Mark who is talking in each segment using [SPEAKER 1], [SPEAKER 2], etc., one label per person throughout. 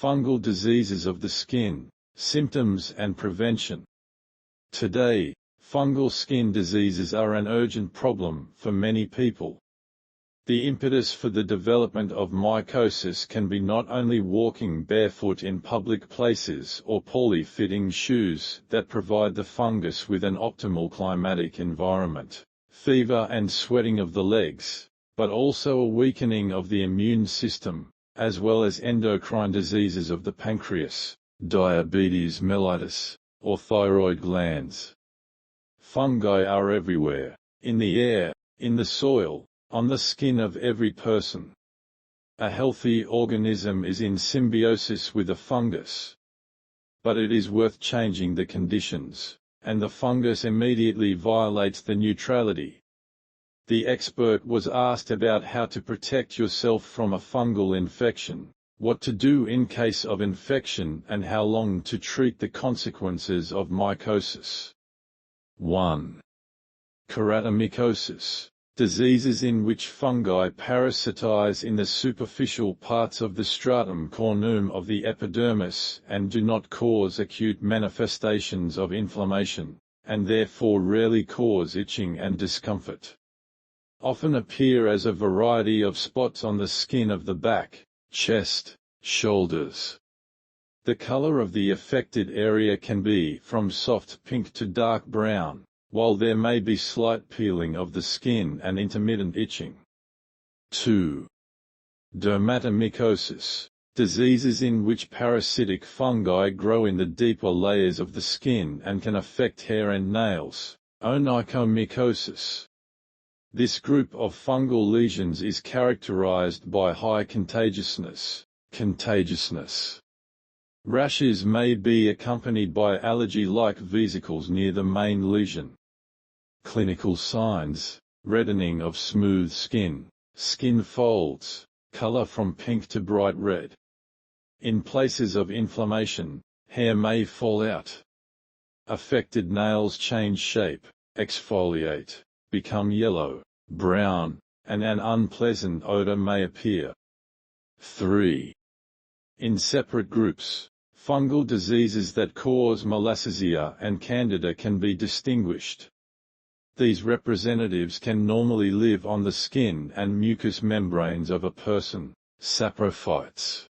[SPEAKER 1] Fungal diseases of the skin, symptoms and prevention. Today, fungal skin diseases are an urgent problem for many people. The impetus for the development of mycosis can be not only walking barefoot in public places or poorly fitting shoes that provide the fungus with an optimal climatic environment, fever and sweating of the legs, but also a weakening of the immune system, as well as endocrine diseases of the pancreas, diabetes mellitus, or thyroid glands. Fungi are everywhere, in the air, in the soil, on the skin of every person. A healthy organism is in symbiosis with a fungus. But it is worth changing the conditions, and the fungus immediately violates the neutrality. The expert was asked about how to protect yourself from a fungal infection, what to do in case of infection, and how long to treat the consequences of mycosis. 1. Dermatomycosis. Diseases in which fungi parasitize in the superficial parts of the stratum corneum of the epidermis and do not cause acute manifestations of inflammation, and therefore rarely cause itching and discomfort. Often appear as a variety of spots on the skin of the back, chest, shoulders. The color of the affected area can be from soft pink to dark brown, while there may be slight peeling of the skin and intermittent itching. 2. Dermatomycosis. Diseases in which parasitic fungi grow in the deeper layers of the skin and can affect hair and nails. Onychomycosis. This group of fungal lesions is characterized by high contagiousness. Rashes may be accompanied by allergy-like vesicles near the main lesion. Clinical signs: reddening of smooth skin, skin folds, color from pink to bright red. In places of inflammation, hair may fall out. Affected nails change shape, exfoliate, become yellow, brown, and an unpleasant odor may appear. 3. In separate groups, fungal diseases that cause malassezia and candida can be distinguished. These representatives can normally live on the skin and mucous membranes of a person, saprophytes.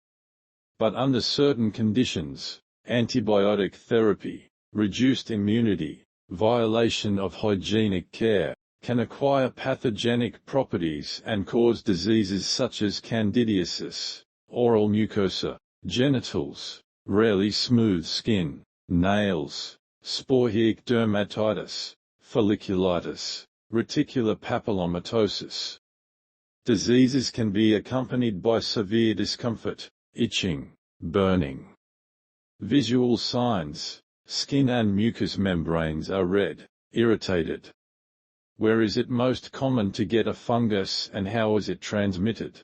[SPEAKER 1] But under certain conditions, antibiotic therapy, reduced immunity, violation of hygienic care, can acquire pathogenic properties and cause diseases such as candidiasis, oral mucosa, genitals, rarely smooth skin, nails, sporadic dermatitis, folliculitis, reticular papillomatosis. Diseases can be accompanied by severe discomfort, itching, burning. Visual signs: skin and mucous membranes are red, irritated. Where is it most common to get a fungus and how is it transmitted?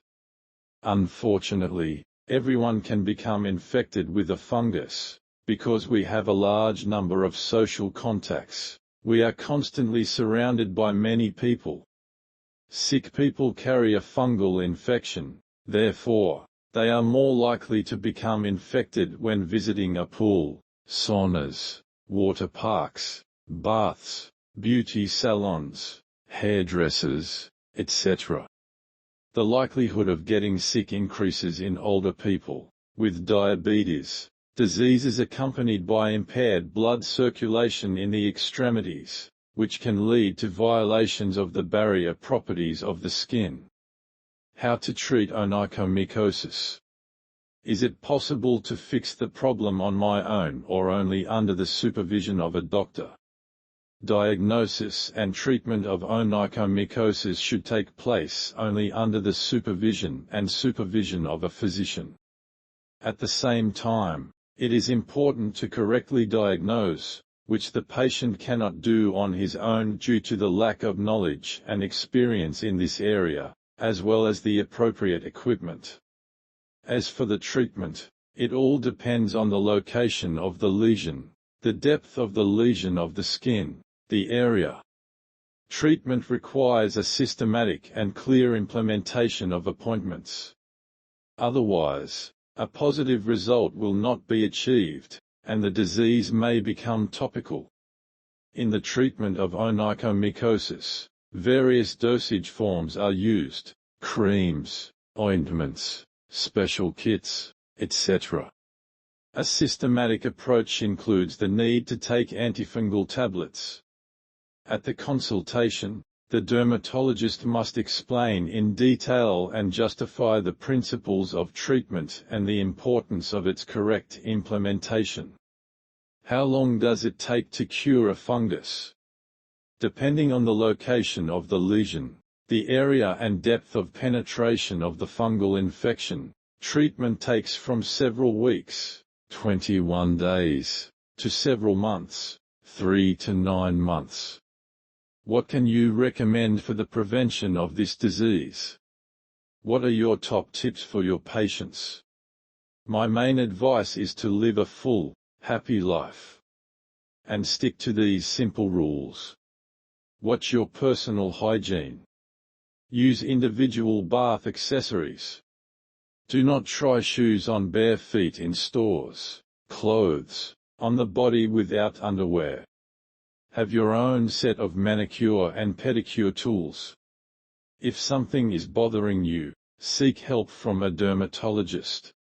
[SPEAKER 1] Unfortunately, everyone can become infected with a fungus, because we have a large number of social contacts. We are constantly surrounded by many people. Sick people carry a fungal infection, therefore, they are more likely to become infected when visiting a pool, saunas, water parks, baths, beauty salons, hairdressers, etc. The likelihood of getting sick increases in older people, with diabetes, diseases accompanied by impaired blood circulation in the extremities, which can lead to violations of the barrier properties of the skin. How to treat onychomycosis? Is it possible to fix the problem on my own or only under the supervision of a doctor? Diagnosis and treatment of onychomycosis should take place only under the supervision of a physician. At the same time, it is important to correctly diagnose, which the patient cannot do on his own due to the lack of knowledge and experience in this area, as well as the appropriate equipment. As for the treatment, it all depends on the location of the lesion, the depth of the lesion of the skin, the area. Treatment requires a systematic and clear implementation of appointments. Otherwise, a positive result will not be achieved, and the disease may become topical. In the treatment of onychomycosis, various dosage forms are used: creams, ointments, special kits, etc. A systematic approach includes the need to take antifungal tablets. At the consultation, the dermatologist must explain in detail and justify the principles of treatment and the importance of its correct implementation. How long does it take to cure a fungus? Depending on the location of the lesion, the area and depth of penetration of the fungal infection, treatment takes from several weeks, 21 days, to several months, 3 to 9 months. What can you recommend for the prevention of this disease? What are your top tips for your patients? My main advice is to live a full, happy life. And stick to these simple rules. Watch your personal hygiene. Use individual bath accessories. Do not try shoes on bare feet in stores, clothes on the body without underwear. Have your own set of manicure and pedicure tools. If something is bothering you, seek help from a dermatologist.